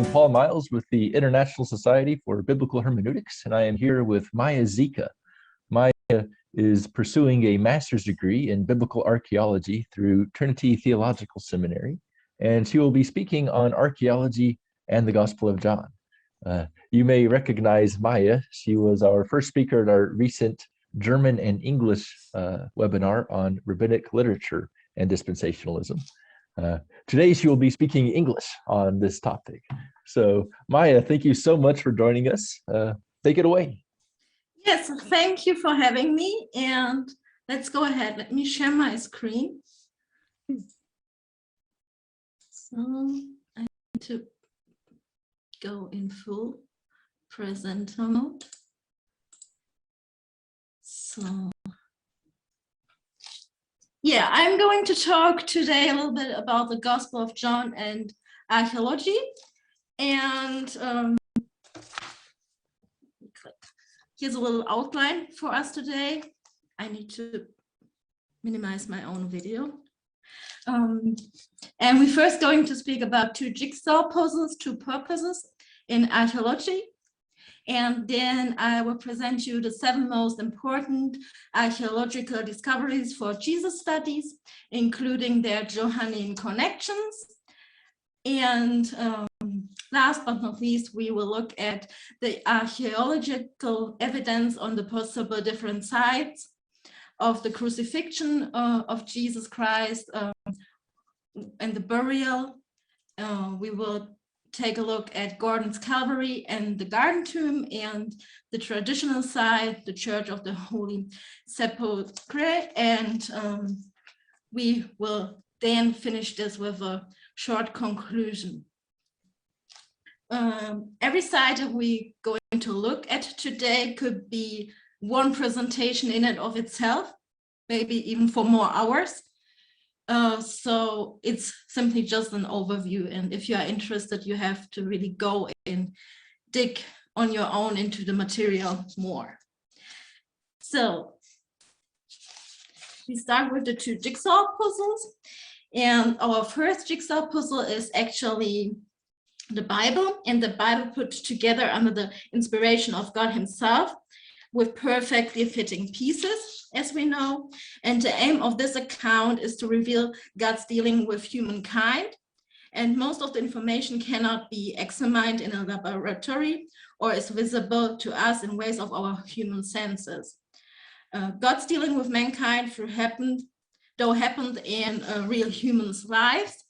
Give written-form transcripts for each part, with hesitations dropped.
am Paul Miles with the International Society for Biblical Hermeneutics, and I am here with Maya Zika. Maya is pursuing a master's degree in biblical archaeology through Trinity Theological Seminary, and she will be speaking on archaeology and the Gospel of John. You may recognize Maya. She was our first speaker at our recent German and English webinar on rabbinic literature and dispensationalism. Today she will be speaking English on this topic. So Maya, thank you so much for joining us. Take it away. Yes, thank you for having me, and let's go ahead. Let me share my screen. So I need to go in full presenter mode. So yeah, I'm going to talk today a little bit about the Gospel of John and archaeology. And here's a little outline for us today. I need to minimize my own video. And we're first going to speak about two jigsaw puzzles, two purposes in archaeology. And then I will present you the 7 most important archaeological discoveries for Jesus studies, including their Johannine connections. And last but not least, we will look at the archaeological evidence on the possible different sides of the crucifixion of Jesus Christ and the burial. We will take a look at Gordon's Calvary and the Garden Tomb, and the traditional side, the Church of the Holy Sepulchre. And we will then finish this with a short conclusion. Every site that we're going to look at today could be one presentation in and of itself, maybe even for more hours. So it's simply just an overview, and if you are interested, you have to really go and dig on your own into the material more. So we start with the 2 jigsaw puzzles, and our first jigsaw puzzle is actually the Bible, and the Bible put together under the inspiration of God himself with perfectly fitting pieces, as we know. And the aim of this account is to reveal God's dealing with humankind. And most of the information cannot be examined in a laboratory or is visible to us in ways of our human senses. God's dealing with mankind happened in real humans' lives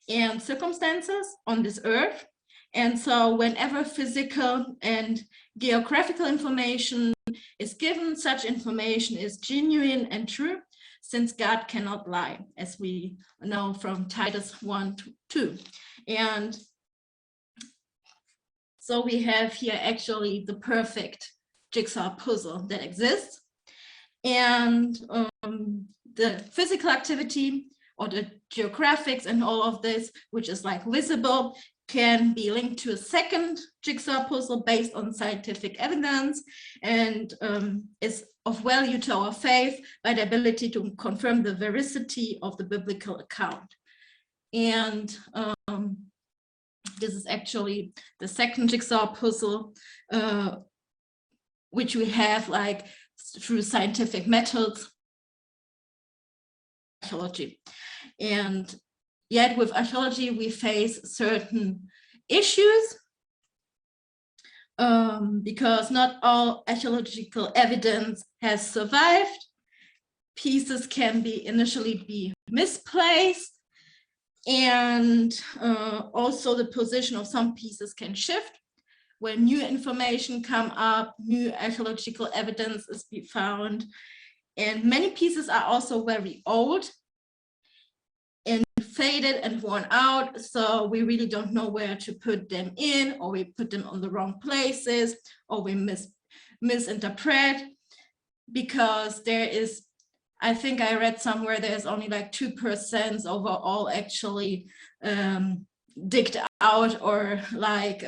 and circumstances on this earth. And so whenever physical and geographical information is given, such information is genuine and true, since God cannot lie, as we know from Titus 1:2. And so we have here actually the perfect jigsaw puzzle that exists. And the physical activity or the geographics and all of this, which is like visible, can be linked to a second jigsaw puzzle based on scientific evidence, and is of value to our faith by the ability to confirm the veracity of the biblical account. And this is actually the second jigsaw puzzle, which we have like through scientific methods, archaeology. And yet with archaeology, we face certain issues because not all archaeological evidence has survived. Pieces can initially be misplaced, and also the position of some pieces can shift. When new information come up, new archaeological evidence is found, and many pieces are also very old and faded and worn out, so we really don't know where to put them in, or we put them on the wrong places, or we misinterpret, because there is, I think I read somewhere, there's only like 2% overall actually digged out or like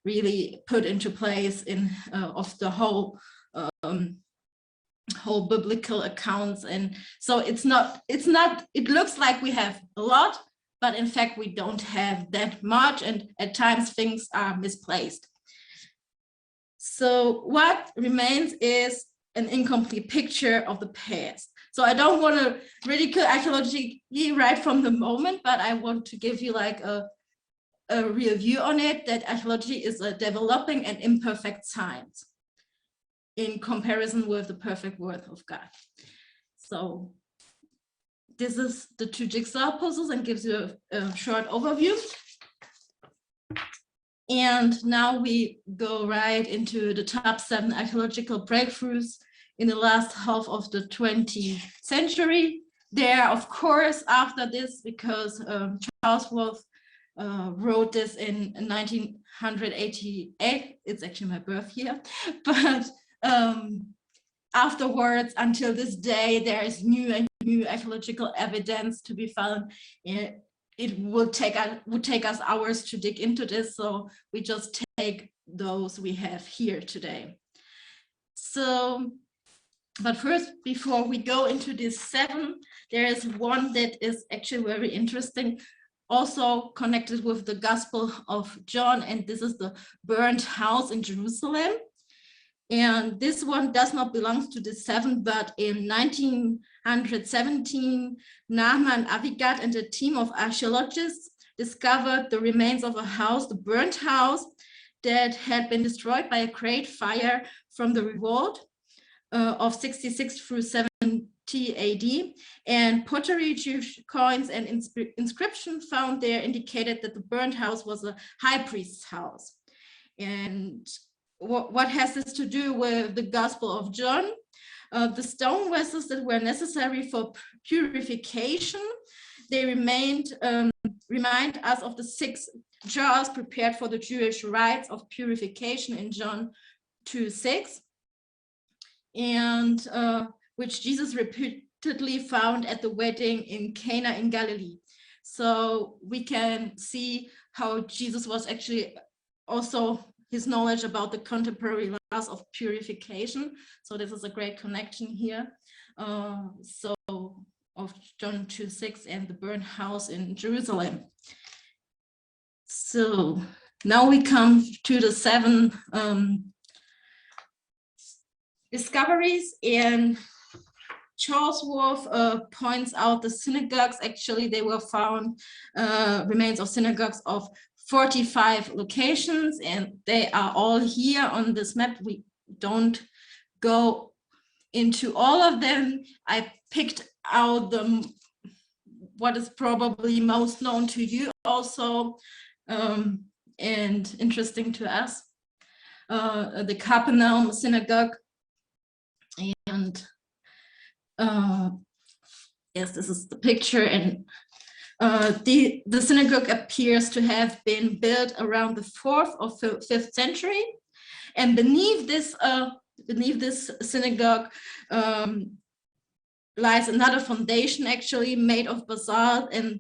really put into place in of the whole biblical accounts. And so it looks like we have a lot, but in fact, we don't have that much, and at times things are misplaced. So what remains is an incomplete picture of the past. So I don't want to ridicule archaeology right from the moment, but I want to give you like a real view on it, that archaeology is a developing and imperfect science in comparison with the perfect word of God. So this is the two jigsaw puzzles and gives you a short overview. And now we go right into the top 7 archaeological breakthroughs in the last half of the 20th century. There, of course, after this, because Charles Wolfe wrote this in 1988, it's actually my birth year, but afterwards, until this day, there is new and new archaeological evidence to be found. It would take us hours to dig into this, so we just take those we have here today. So, but first, before we go into these 7, there is one that is actually very interesting, also connected with the Gospel of John, and this is the burnt house in Jerusalem. And this one does not belong to the 7, but in 1917, Nahman Avigat and a team of archaeologists discovered the remains of a house, the burnt house, that had been destroyed by a great fire from the revolt of 66 through 70 AD. And pottery, Jewish coins, and inscription found there indicated that the burnt house was a high priest's house. And what has this to do with the Gospel of John? The stone vessels that were necessary for purification, they remind us of the 6 jars prepared for the Jewish rites of purification in John 2:6, and which Jesus repeatedly found at the wedding in Cana in Galilee. So we can see how Jesus was actually also his knowledge about the contemporary laws of purification. So this is a great connection here. So of John 2:6 and the burnt house in Jerusalem. So now we come to the 7 discoveries, and Charles Wolfe points out the synagogues. Actually, they were found remains of synagogues of 45 locations, and they are all here on this map. We don't go into all of them. I picked out what is probably most known to you also, and interesting to us. The Capernaum synagogue, and yes, this is the picture, and the synagogue appears to have been built around the 4th or 5th century, and beneath this synagogue lies another foundation, actually made of basalt, and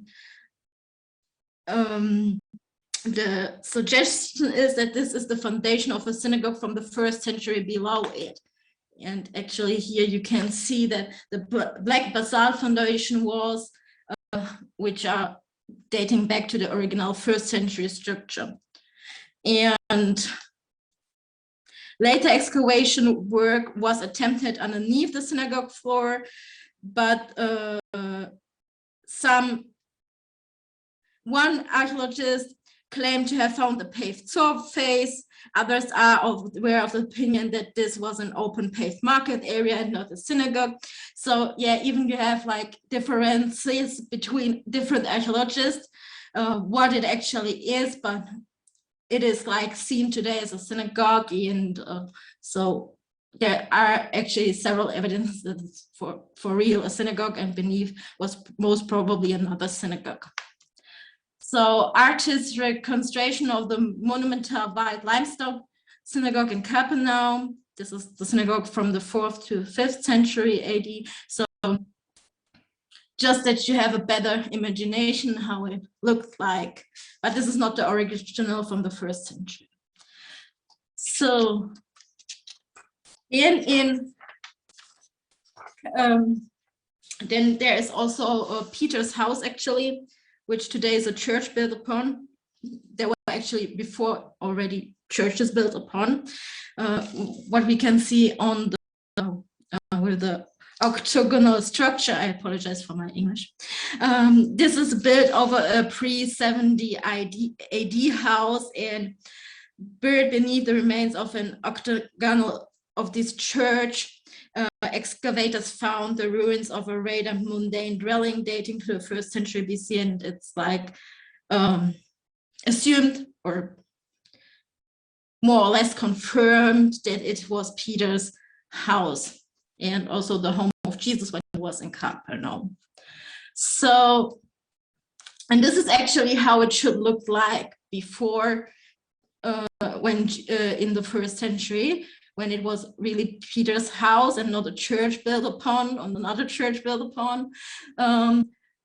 the suggestion is that this is the foundation of a synagogue from the 1st century below it. And actually here you can see that the black basalt foundation walls, which are dating back to the original 1st century structure. And later excavation work was attempted underneath the synagogue floor, but one archaeologist claimed to have found a paved surface. Others were of the opinion that this was an open paved market area and not a synagogue. So yeah, even you have like differences between different archaeologists, what it actually is, but it is like seen today as a synagogue, and so there are actually several evidences that it's for real a synagogue, and beneath was most probably another synagogue. So artists' reconstruction of the monumental white limestone synagogue in Capernaum. This is the synagogue from the 4th to 5th century AD. So just that you have a better imagination how it looked like, but this is not the original from the 1st century. So then there is also Peter's house, actually, which today is a church built upon. There were actually before already churches built upon. What we can see on the with the octagonal structure, I apologize for my English. This is built over a pre-70 AD house and buried beneath the remains of an octagonal of this church. Excavators found the ruins of a rather mundane dwelling dating to the 1st century BC, and it's like assumed or more or less confirmed that it was Peter's house and also the home of Jesus when he was in Capernaum. So, and this is actually how it should look like before, when in the 1st century, when it was really Peter's house and not a church built upon, or another church built upon.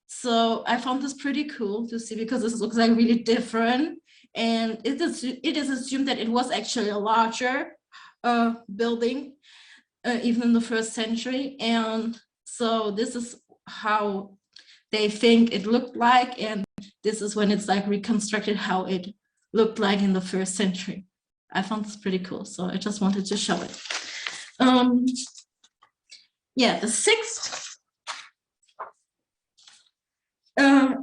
So I found this pretty cool to see, because this looks like really different. And it is assumed that it was actually a larger building, even in the 1st century. And so this is how they think it looked like. And this is when it's like reconstructed how it looked like in the 1st century. I found this pretty cool, so I just wanted to show it. Yeah, the 6th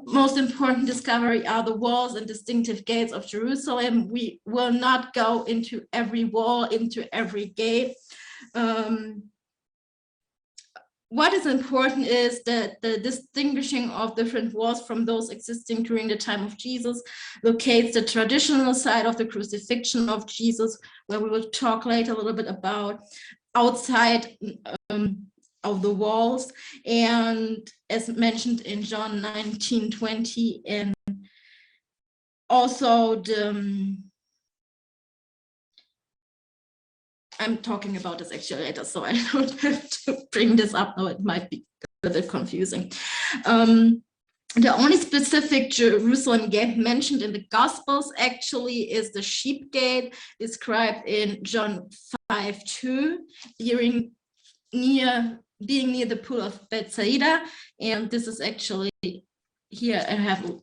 most important discovery are the walls and distinctive gates of Jerusalem. We will not go into every wall, into every gate. What is important is that the distinguishing of different walls from those existing during the time of Jesus locates the traditional side of the crucifixion of Jesus, where we will talk later a little bit about, outside of the walls, and as mentioned in John 19:20, and also the I'm talking about this actually later, so I don't have to bring this up now. It might be a bit confusing. The only specific Jerusalem gate mentioned in the Gospels actually is the sheep gate, described in John 5:2, being near the pool of Bethsaida. And this is actually, here I have a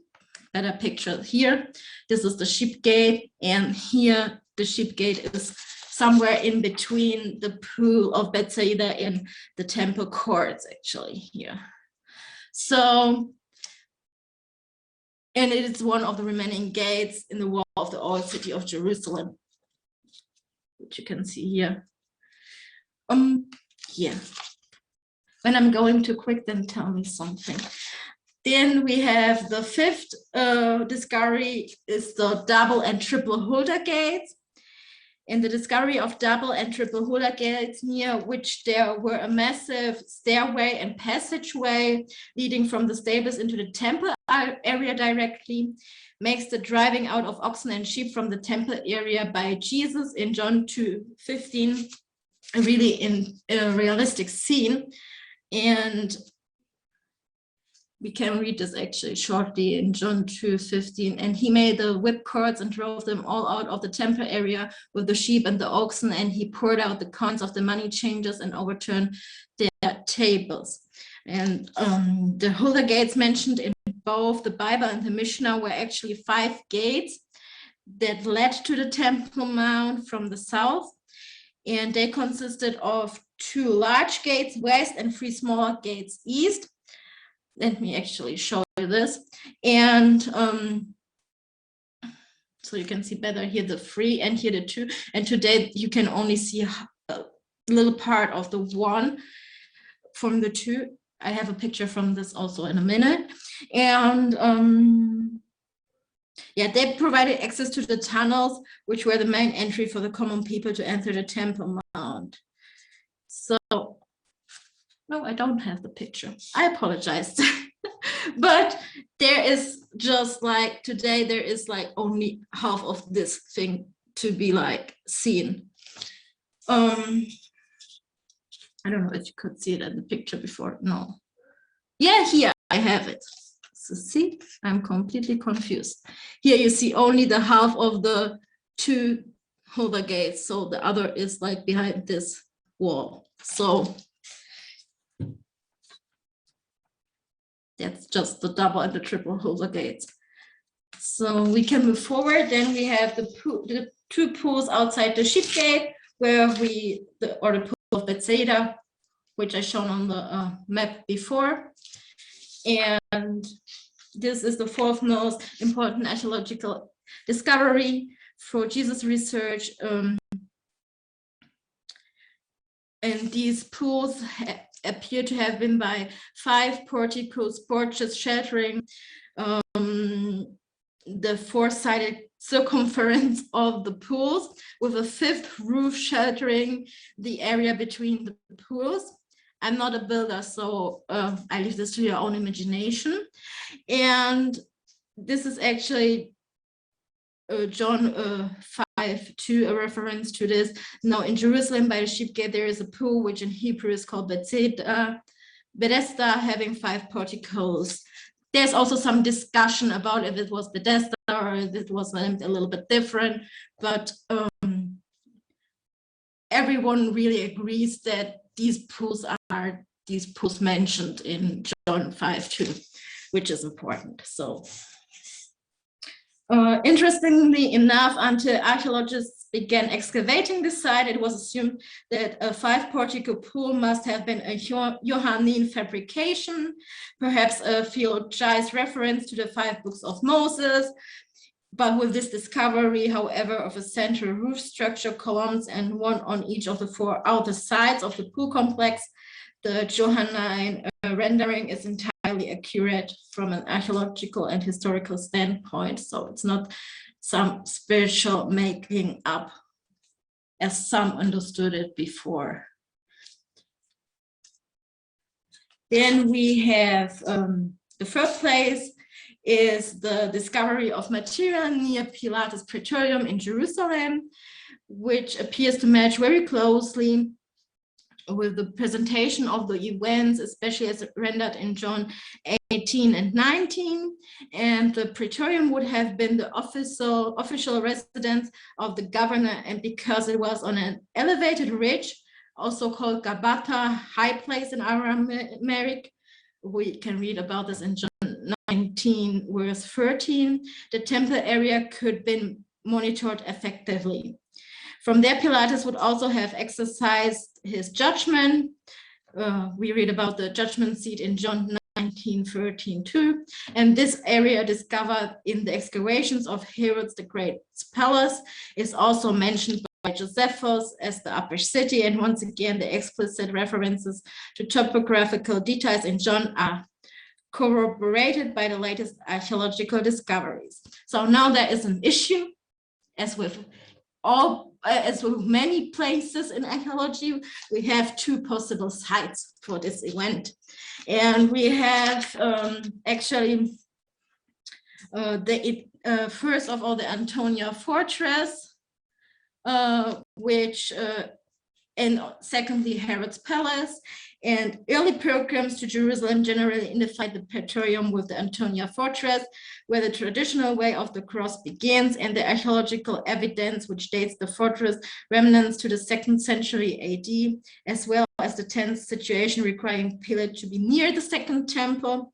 better picture here. This is the sheep gate, and here the sheep gate is somewhere in between the pool of Bethsaida and the temple courts, actually here. So, and it is one of the remaining gates in the wall of the old city of Jerusalem, which you can see here. Yeah. When I'm going too quick, then tell me something. Then we have the 5th discovery is the double and triple Hulda gates. In the discovery of double and triple Hulda gates, near which there were a massive stairway and passageway leading from the stables into the temple area directly, makes the driving out of oxen and sheep from the temple area by Jesus in John 2:15 a really realistic scene. And we can read this actually shortly in John 2:15. And he made the whip cords and drove them all out of the temple area with the sheep and the oxen, and he poured out the coins of the money changers and overturned their tables. And the Hulda gates mentioned in both the Bible and the Mishnah were actually 5 gates that led to the Temple Mount from the south. And they consisted of 2 large gates west and 3 smaller gates east. Let me actually show you this. And so you can see better here the 3 and here the 2. And today you can only see a little part of the 1 from the 2. I have a picture from this also in a minute. And yeah, they provided access to the tunnels, which were the main entry for the common people to enter the Temple Mount. So, no, I don't have the picture. I apologize. But there is just like today, there is like only half of this thing to be like seen. I don't know if you could see it in the picture before. No. Yeah, here I have it. So see, I'm completely confused. Here you see only the half of the 2 Hulda gates. So the other is like behind this wall. So That's just the double and the triple holder gates. So we can move forward. Then we have the two pools outside the ship gate, where the pool of Bethsaida, which I shown on the map before. And this is the fourth most important archaeological discovery for Jesus research. And these pools appear to have been by 5 porticos, porches sheltering the 4-sided circumference of the pools, with a 5th roof sheltering the area between the pools. I'm not a builder, so I leave this to your own imagination. And this is actually John 5:2, a reference to this. Now in Jerusalem by the sheep gate there is a pool, which in Hebrew is called Bethesda, having 5 porticos. There's also some discussion about if it was Bethesda or if it was named a little bit different, but everyone really agrees that these pools are these pools mentioned in John 5:2, which is important. So interestingly enough, until archaeologists began excavating the site, it was assumed that a 5 portico pool must have been a Johannine fabrication, perhaps a theologized reference to the 5 books of Moses. But with this discovery, however, of a central roof structure, columns, and one on each of the 4 outer sides of the pool complex, the Johannine rendering is entirely accurate from an archaeological and historical standpoint. So it's not some spiritual making up as some understood it before. Then we have the third place is the discovery of material near Pilatus Praetorium in Jerusalem, which appears to match very closely with the presentation of the events, especially as rendered in John 18 and 19. And the Praetorium would have been the official residence of the governor, and because it was on an elevated ridge, also called Gabata, high place in Aramaic, we can read about this in John 19 verse 13, the temple area could be monitored effectively. From there, Pilatus would also have exercised his judgment. We read about the judgment seat in John 19:13 too. And this area discovered in the excavations of Herod the Great's palace is also mentioned by Josephus as the upper city. And once again, the explicit references to topographical details in John are corroborated by the latest archaeological discoveries. So now there is an issue, as with many places in archaeology, we have 2 possible sites for this event. And we have actually first of all, the Antonia Fortress, and secondly, Herod's Palace. And early pilgrims to Jerusalem generally identified the Praetorium with the Antonia Fortress, where the traditional way of the cross begins, and the archaeological evidence, which dates the fortress remnants to the 2nd century AD, as well as the tense situation requiring Pilate to be near the Second Temple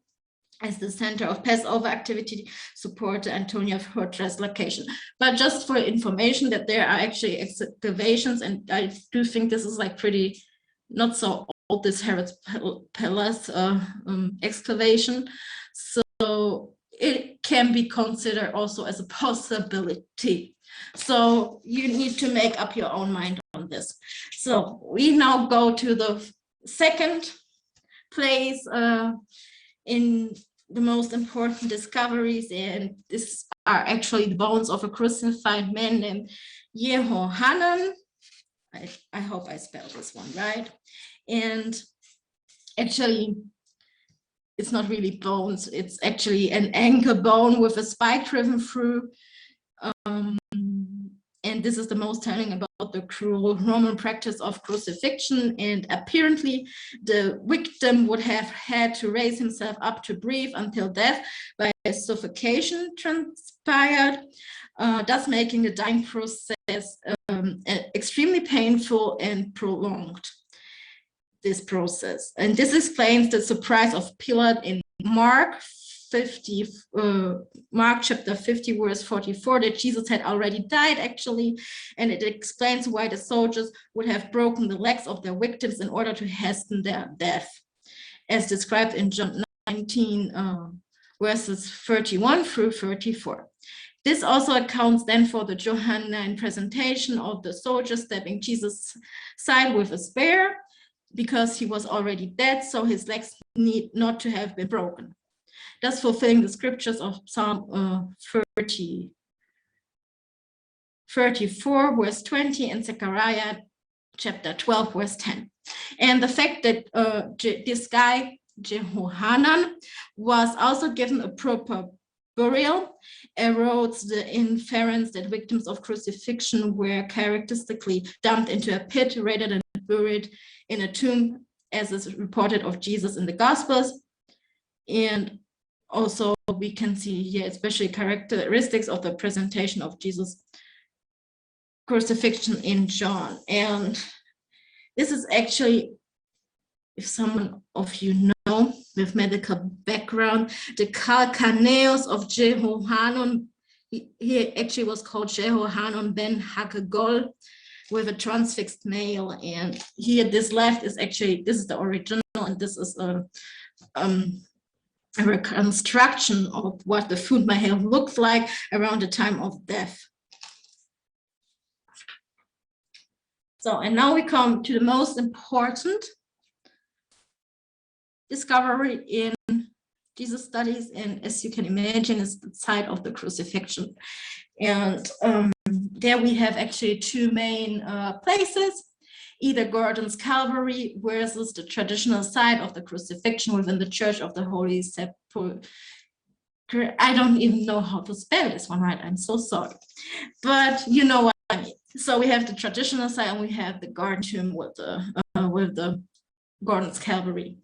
as the center of Passover activity, support the Antonia Fortress location. But just for information that there are actually excavations, and I do think this is like pretty not so old, this Herod's Palace excavation. So it can be considered also as a possibility. So you need to make up your own mind on this. So we now go to the second place in the most important discoveries, and these are actually the bones of a crucified man named Yehohanan. I hope I spelled this one right. And actually, it's not really bones, it's actually an ankle bone with a spike driven through. And this is the most telling about the cruel Roman practice of crucifixion. And apparently the victim would have had to raise himself up to breathe until death by suffocation transpired, thus making the dying process extremely painful and prolonged. This process. And this explains the surprise of Pilate in Mark 50, Mark chapter 50, verse 44, that Jesus had already died actually, and it explains why the soldiers would have broken the legs of their victims in order to hasten their death, as described in John 19, verses 31 through 34. This also accounts then for the Johannine presentation of the soldier stabbing Jesus' side with a spear, because he was already dead, so his legs need not to have been broken, thus fulfilling the scriptures of Psalm 34, verse 20, and Zechariah chapter 12, verse 10. And the fact that this guy, Jehohanan, was also given a proper burial erodes the inference that victims of crucifixion were characteristically dumped into a pit rather than buried in a tomb, as is reported of Jesus in the Gospels. And also we can see here especially characteristics of the presentation of Jesus' crucifixion in John. And this is actually, if someone of you know with medical background, the Calcaneus of Jehohanan, he actually was called Jehohanan ben Hakagol, with a transfixed nail. And here this left is actually, this is the original, and this is a reconstruction of what the food may have looked like around the time of death. So, and now we come to the most important discovery in Jesus studies, and as you can imagine, is the site of the crucifixion. And there we have actually two main places, either Gordon's Calvary versus the traditional site of the crucifixion within the Church of the Holy Sepulchre. I don't even know how to spell this one right, I'm so sorry. But you know what I mean. So we have the traditional site and we have the garden tomb with the Gordon's Calvary.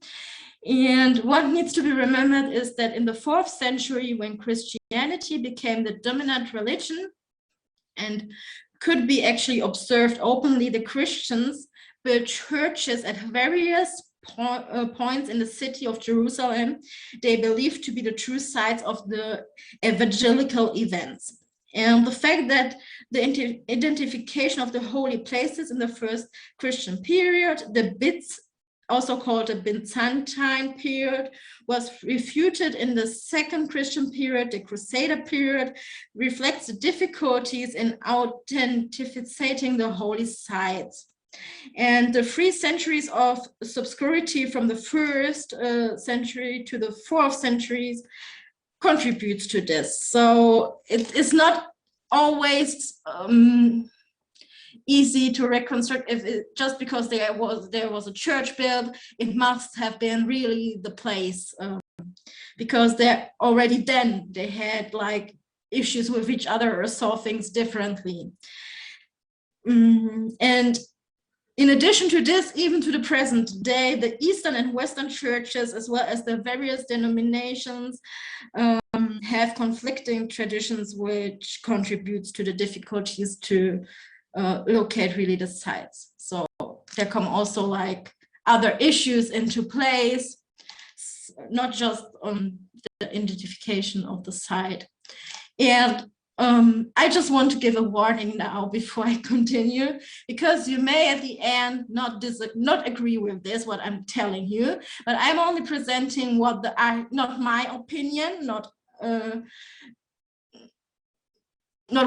And what needs to be remembered is that in the 4th century, when Christianity became the dominant religion and could be actually observed openly, the Christians built churches at various points in the city of Jerusalem they believed to be the true sites of the evangelical events. And the fact that the identification of the holy places in the first Christian period, the Bits, also called the Byzantine period, was refuted in the second Christian period, the Crusader period, reflects the difficulties in authenticating the holy sites. And the 3 centuries of obscurity from the 1st century to the 4th centuries contributes to this. So it is not always easy to reconstruct. If just because there was a church built, it must have been really the place, because they already then they had like issues with each other or saw things differently. And in addition to this, even to the present day, the Eastern and Western churches, as well as the various denominations, have conflicting traditions, which contributes to the difficulties to locate really the sites. So there come also like other issues into place, not just on the identification of the site. And I just want to give a warning now before I continue, because you may at the end not agree with this, what I'm telling you, but I'm only presenting what not my opinion, not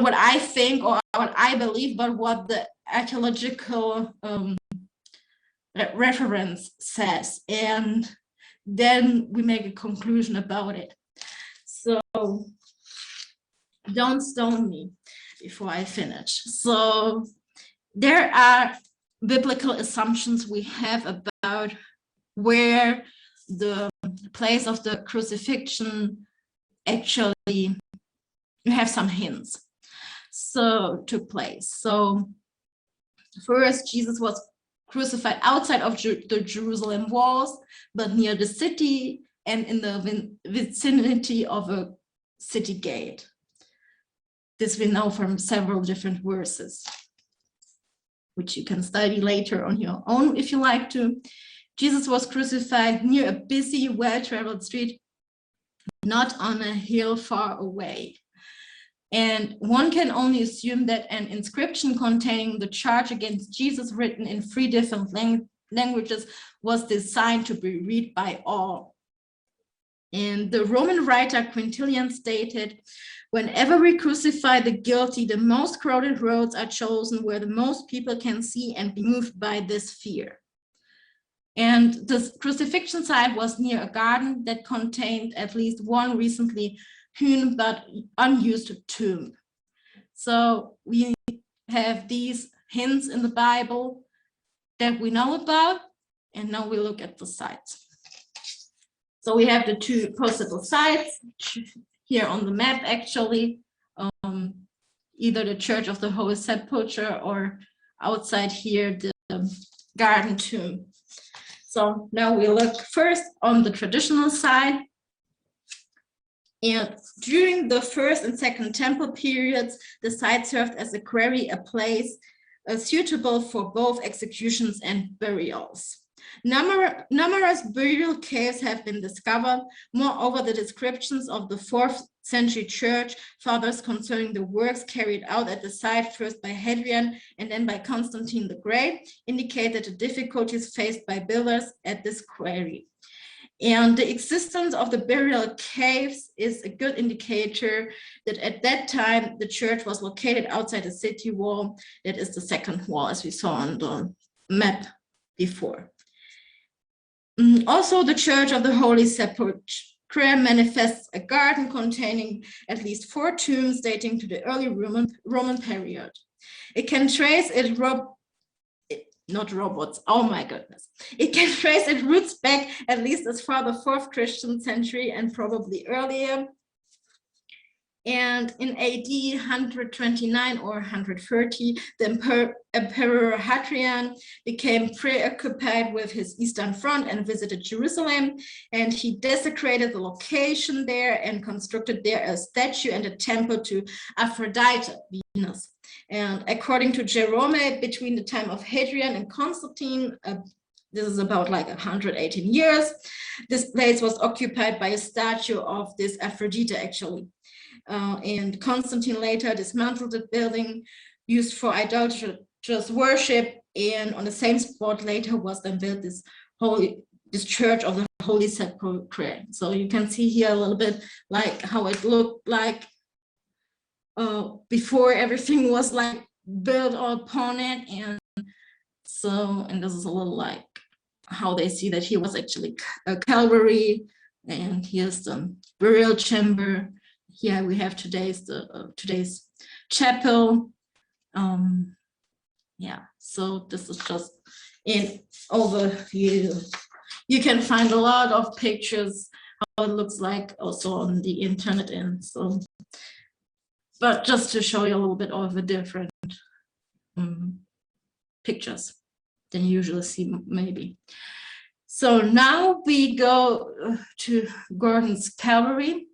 what I think or what I believe, but what the archaeological reference says, and then we make a conclusion about it. So don't stone me before I finish. So there are biblical assumptions we have about where the place of the crucifixion actually, you have some hints. So took place. So first, Jesus was crucified outside of the Jerusalem walls, but near the city and in the vicinity of a city gate. This we know from several different verses, which you can study later on your own if you like to. Jesus was crucified near a busy, well-traveled street not on a hill far away. And one can only assume that an inscription containing the charge against Jesus written in 3 different languages was designed to be read by all. And the Roman writer Quintilian stated, "Whenever we crucify the guilty, the most crowded roads are chosen where the most people can see and be moved by this fear." And the crucifixion site was near a garden that contained at least one recently hewn but unused tomb. So we have these hints in the Bible that we know about, and now we look at the sites. So we have the 2 possible sites here on the map, actually, either the Church of the Holy Sepulchre or outside here, the garden tomb. So now we look first on the traditional side. And during the 1st and 2nd temple periods, the site served as a quarry, a place suitable for both executions and burials. Numerous burial caves have been discovered. Moreover, the descriptions of the 4th century church fathers concerning the works carried out at the site, first by Hadrian and then by Constantine the Great, indicated the difficulties faced by builders at this quarry. And the existence of the burial caves is a good indicator that at that time the church was located outside the city wall. That is the 2nd wall, as we saw on the map before. Also, the Church of the Holy Sepulchre manifests a garden containing at least 4 tombs dating to the early Roman period. It can trace its It can trace its roots back at least as far the 4th Christian century and probably earlier. And in AD 129 or 130, the Emperor Hadrian became preoccupied with his Eastern Front and visited Jerusalem. And he desecrated the location there and constructed there a statue and a temple to Aphrodite, Venus. And according to Jerome, between the time of Hadrian and Constantine, this is about like 118 years, this place was occupied by a statue of this Aphrodite, actually. And Constantine later dismantled the building used for idolatrous worship, and on the same spot later was then built this Church of the Holy Sepulchre. So you can see here a little bit like how it looked like before everything was like built upon it. And so, and this is a little like how they see that he was actually a Calvary, and here's the burial chamber. Here we have today's chapel. Yeah, so this is just an overview. You can find a lot of pictures how it looks like also on the internet, and so, but just to show you a little bit of the different pictures than you usually see, maybe. So now we go to Gordon's Calvary.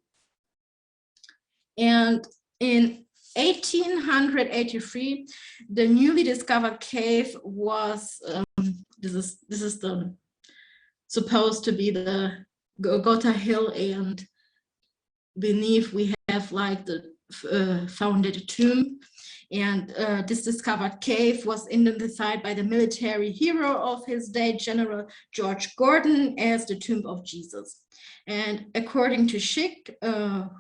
And in 1883, the newly discovered cave was, this is the supposed to be the Golgotha Hill, and beneath we have like the founded tomb. And this discovered cave was identified by the military hero of his day, General George Gordon, as the tomb of Jesus. And according to Schick,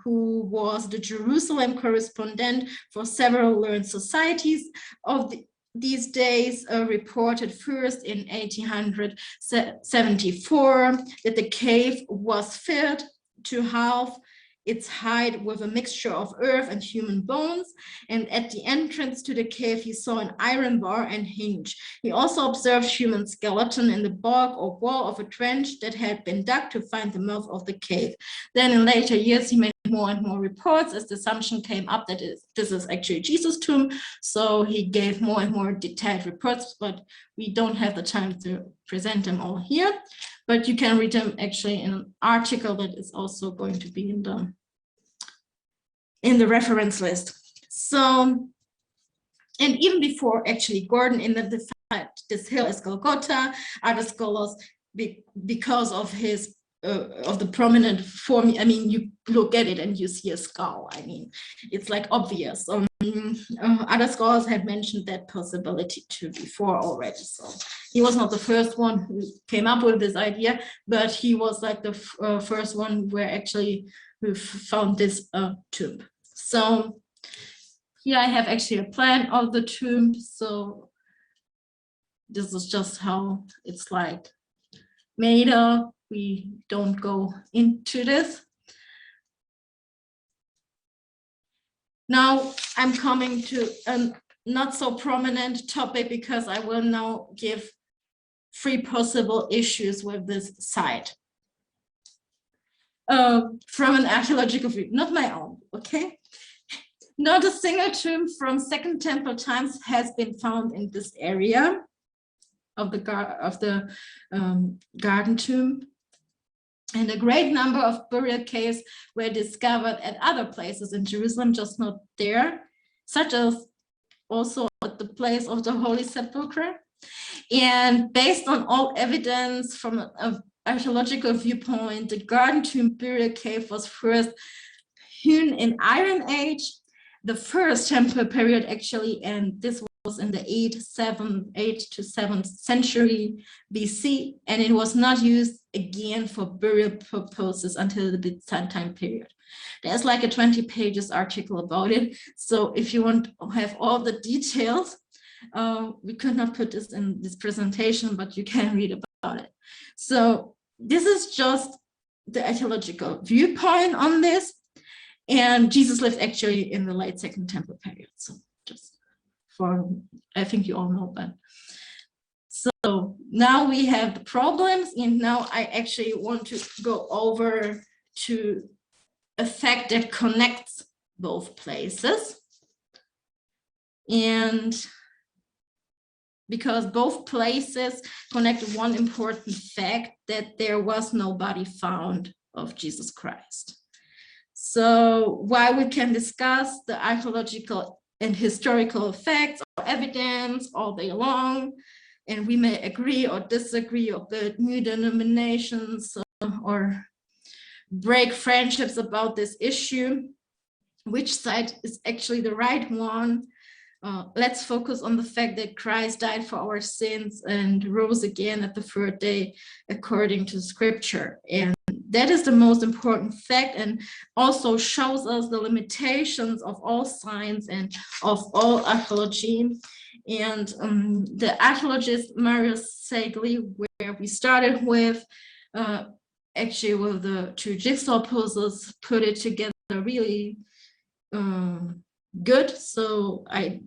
who was the Jerusalem correspondent for several learned societies of these days, reported first in 1874 that the cave was filled to half its height with a mixture of earth and human bones, and at the entrance to the cave he saw an iron bar and hinge. He also observed human skeleton in the bog or wall of a trench that had been dug to find the mouth of the cave. Then in later years he made more and more reports as the assumption came up that this is actually Jesus' tomb, so he gave more and more detailed reports, but we don't have the time to present them all here. But you can read them actually in an article that is also going to be in the reference list. So, and even before actually Gordon identified this hill as Golgotha, other scholars, because of his of the prominent form. I mean, you look at it and you see a skull. I mean, it's like obvious. Other scholars had mentioned that possibility too before already. So he was not the first one who came up with this idea, but he was like the first one where actually we found this tomb. So here I have actually a plan of the tomb. So this is just how it's like made up. We don't go into this. Now I'm coming to a not so prominent topic, because I will now give 3 possible issues with this site. From an archaeological view, not my own, okay? Not a single tomb from Second Temple times has been found in this area of the garden tomb. And a great number of burial caves were discovered at other places in Jerusalem, just not there, such as also at the place of the Holy Sepulchre. And based on all evidence from an archaeological viewpoint, the garden tomb burial cave was first hewn in Iron Age, the first temple period actually, and this was in the 8th to 7th century BC, and it was not used again for burial purposes until the Byzantine period. There's like a 20 pages article about it. So if you want to have all the details, we could not put this in this presentation, but you can read about it. So this is just the archaeological viewpoint on this. And Jesus lived actually in the late Second Temple period. So just for, I think you all know that. So now we have the problems, and now I actually want to go over to a fact that connects both places. And because both places connect one important fact, that there was no body found of Jesus Christ. So while we can discuss the archaeological and historical facts or evidence all day long, and we may agree or disagree or build new denominations or break friendships about this issue, which side is actually the right one? Let's focus on the fact that Christ died for our sins and rose again at the 3rd day according to scripture. And that is the most important fact, and also shows us the limitations of all science and of all archaeology. And the archaeologist Marius Segli, where we started with, actually with the 2 jigsaw puzzles, put it together really good. So I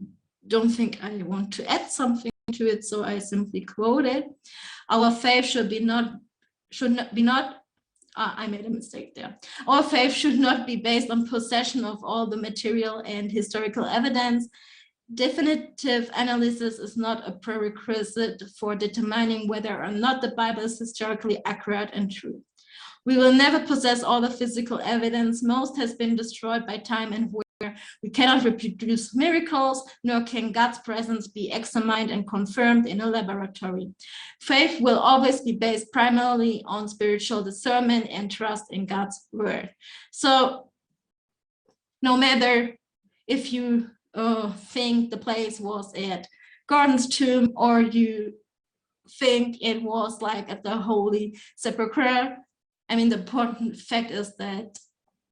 don't think I want to add something to it, so I simply quote it. Our faith should not I made a mistake there. Our faith should not be based on possession of all the material and historical evidence. Definitive analysis is not a prerequisite for determining whether or not the Bible is historically accurate and true. We will never possess all the physical evidence. Most has been destroyed by time, and where we cannot reproduce miracles, nor can God's presence be examined and confirmed in a laboratory. Faith will always be based primarily on spiritual discernment and trust in God's word. So no matter if you think the place was at Gordon's tomb, or you think it was like at the Holy Sepulchre, I mean, the important fact is that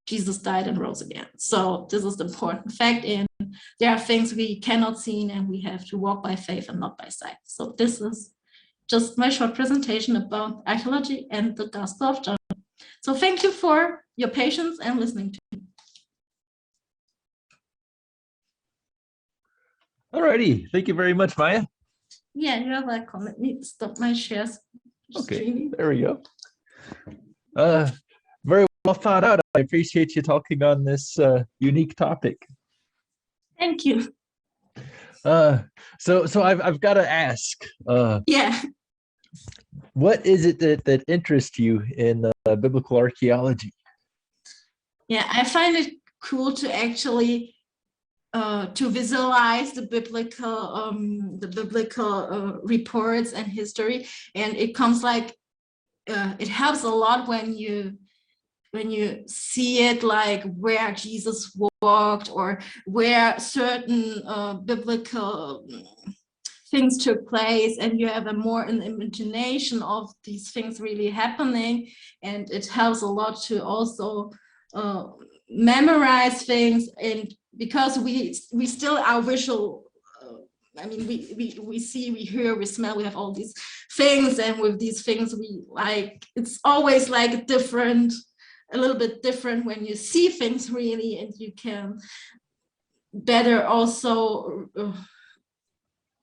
Jesus died and rose again. So this is the important fact, and there are things we cannot see, and we have to walk by faith and not by sight. So this is just my short presentation about archaeology and the Gospel of John. So thank you for your patience and listening to me. All righty. Thank you very much, Maya. Yeah, you're welcome. Let me stop my shares. Okay, there we go. Very well thought out. I appreciate you talking on this unique topic. Thank you. So I've got to ask. Yeah. What is it that interests you in biblical archaeology? Yeah, I find it cool to actually to visualize the biblical reports and history, and it comes like it helps a lot when you see it, like where Jesus walked or where certain biblical things took place, and you have a more an imagination of these things really happening, and it helps a lot to also memorize things. And because we still are visual, I mean, we see, we hear, we smell, we have all these things, and with these things we like, it's always like different, a little bit different when you see things really, and you can better also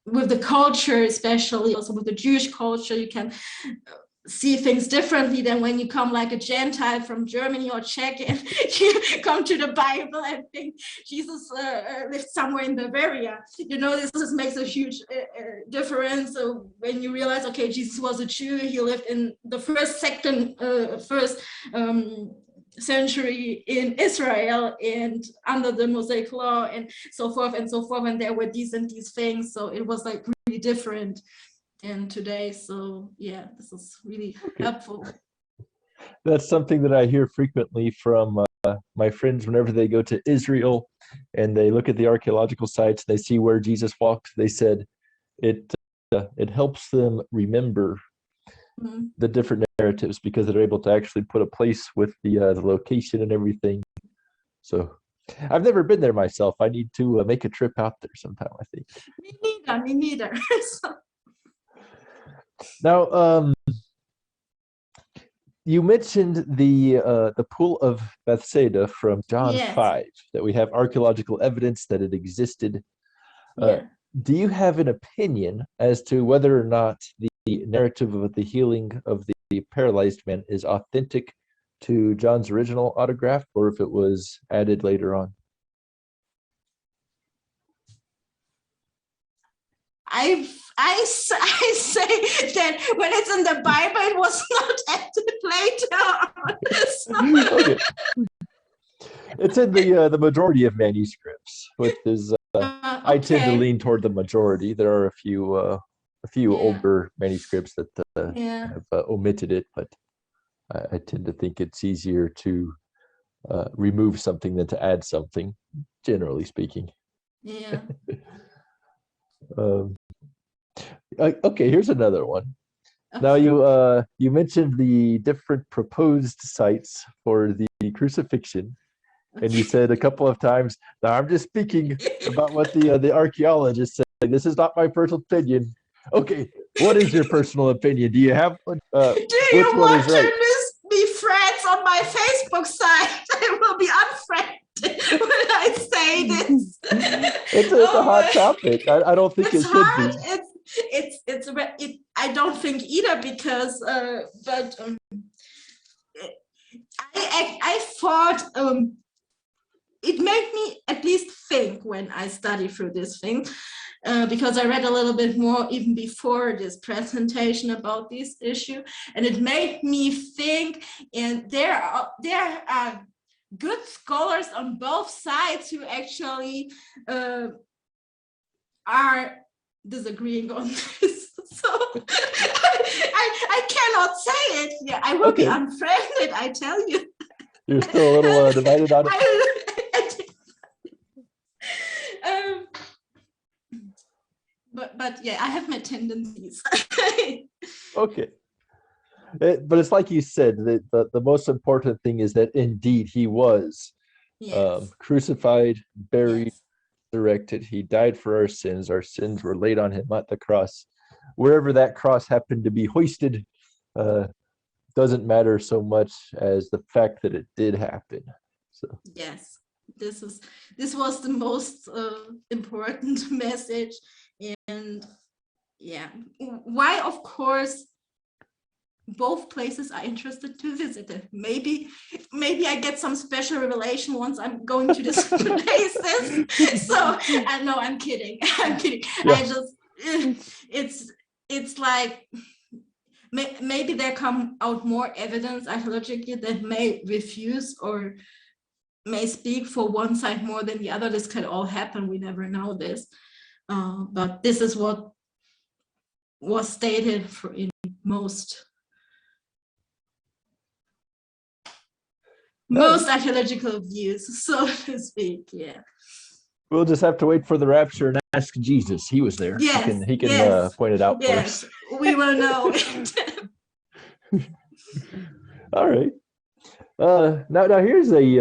with the culture, especially also with the Jewish culture, you can see things differently than when you come like a Gentile from Germany or Czech and you come to the Bible and think Jesus lived somewhere in Bavaria. You know, this just makes a huge difference. So when you realize, okay, Jesus was a Jew, he lived in the first century in Israel and under the Mosaic law and so forth and so forth, and there were these and these things. So it was like really different in today. So yeah, this is really helpful. That's something that I hear frequently from my friends whenever they go to Israel and they look at the archaeological sites, they see where Jesus walked. They said it helps them remember the different narratives because they're able to actually put a place with the location and everything. So I've never been there myself. I need to make a trip out there sometime, I think. Me neither. So. Now, you mentioned the pool of Bethsaida from John 5, that we have archaeological evidence that it existed. Do you have an opinion as to whether or not the narrative of the healing of the paralyzed man is authentic to John's original autograph, or if it was added later on? I say that when it's in the Bible, it was not added later on. Okay. It's in the majority of manuscripts. With his, I tend to lean toward the majority. There are a few older manuscripts that have omitted it, but I tend to think it's easier to remove something than to add something, generally speaking. Yeah. Okay, here's another one. Okay. Now you mentioned the different proposed sites for the crucifixion, and you said a couple of times, now I'm just speaking about what the archaeologists say. This is not my personal opinion. Okay, what is your personal opinion? Do you have one? Do you want to be friends on my Facebook site? I will be unfriended when I say this. It's a hot topic. I don't think it should be. I don't think either, because I thought it made me at least think when I studied through this thing, because I read a little bit more even before this presentation about this issue, and it made me think. And there are good scholars on both sides who actually are disagreeing on this. So I cannot say it. Yeah, I will be unfriended, I tell you. You're still a little divided on it. But yeah, I have my tendencies. Okay. But it's like you said, the most important thing is that indeed he was crucified, buried, resurrected. He died for our sins. Our sins were laid on him at the cross. Wherever that cross happened to be hoisted doesn't matter so much as the fact that it did happen. So yes, this was the most important message. And yeah, why, of course, both places are interested to visit it. Maybe I get some special revelation once I'm going to these places. So no, I'm kidding. Yeah. I just it's like maybe there come out more evidence archaeologically that may refuse or may speak for one side more than the other. This could all happen. We never know this. But this is what was stated in most most archaeological views, so to speak. Yeah. We'll just have to wait for the rapture and ask Jesus. He was there. Yes. He can Yes. point it out for Yes. us. We will know. All right. Now here's a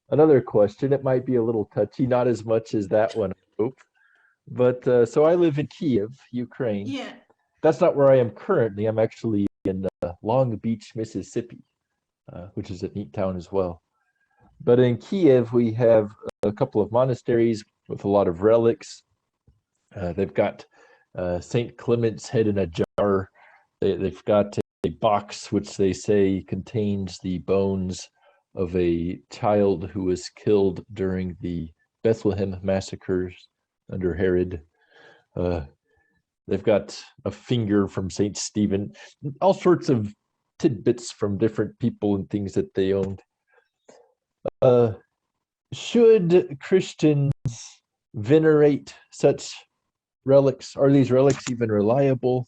another question. It might be a little touchy, not as much as that one, I hope. But so I live in Kiev, Ukraine. Yeah. That's not where I am currently. I'm actually in Long Beach, Mississippi, which is a neat town as well. But in Kiev, we have a couple of monasteries with a lot of relics. They've got St. Clement's head in a jar. They've got a box which they say contains the bones of a child who was killed during the Bethlehem massacres under Herod. They've got a finger from St. Stephen, all sorts of tidbits from different people and things that they owned. Should Christians venerate such relics? Are these relics even reliable?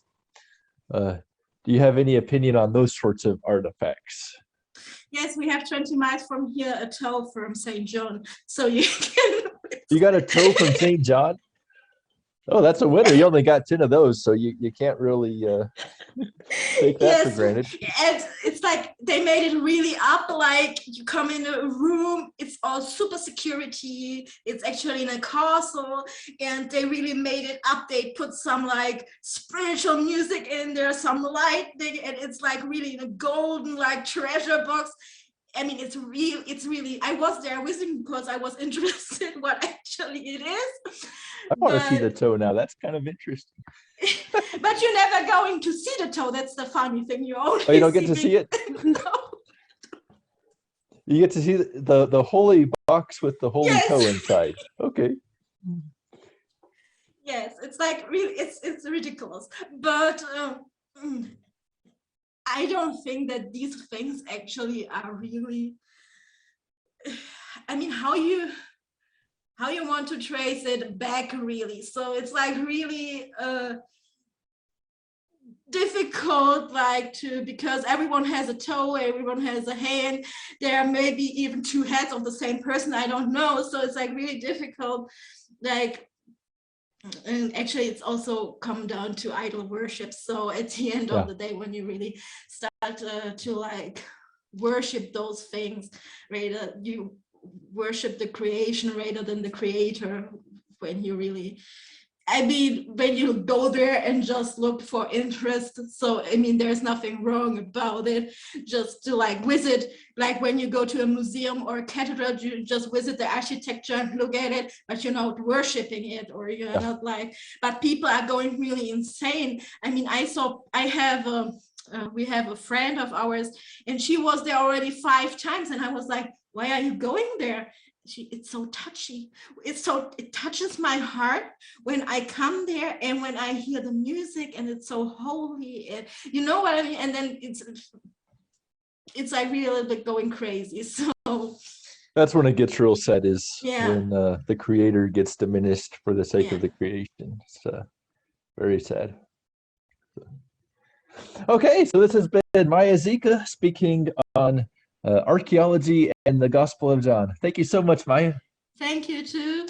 Do you have any opinion on those sorts of artifacts? Yes, we have 20 miles from here a toe from St. John, so you can. You got a toe from St. John? Oh, that's a winner. You only got 10 of those, so you can't really take that for granted. And it's like they made it really up, like you come in a room, it's all super security, it's actually in a castle, and they really made it up. They put some like spiritual music in there, some lighting, and it's like really in a golden like treasure box. I mean, it's really, I was there visiting because I was interested what actually it is. I want to see the toe now. That's kind of interesting. But you're never going to see the toe. That's the funny thing. You only you don't get to see it? No. You get to see the holy box with the holy toe inside. Okay. Yes, it's like really, it's ridiculous. But I don't think that these things actually are really, I mean, how you want to trace it back really. So it's like really difficult, like because everyone has a toe, everyone has a hand, there are maybe even two heads of the same person, I don't know. So it's like really difficult, like, and actually it's also come down to idol worship. So at the end of the day, when you really start to like worship those things, right, you worship the creation rather than the creator. When you really, I mean, when you go there and just look for interest, so I mean, there's nothing wrong about it, just to like visit, like when you go to a museum or a cathedral, you just visit the architecture and look at it, but you're not worshiping it, or you're not like, but people are going really insane. I mean, we have a friend of ours, and she was there already 5 times, and I was like, why are you going there? It's so touchy. It touches my heart when I come there and when I hear the music, and it's so holy, and you know what I mean? And then it's like really like going crazy. So that's when it gets real sad, is when the creator gets diminished for the sake of the creation. It's very sad. Okay, so this has been Maya Zika speaking on archaeology and the Gospel of John. Thank you so much, Maya. Thank you too.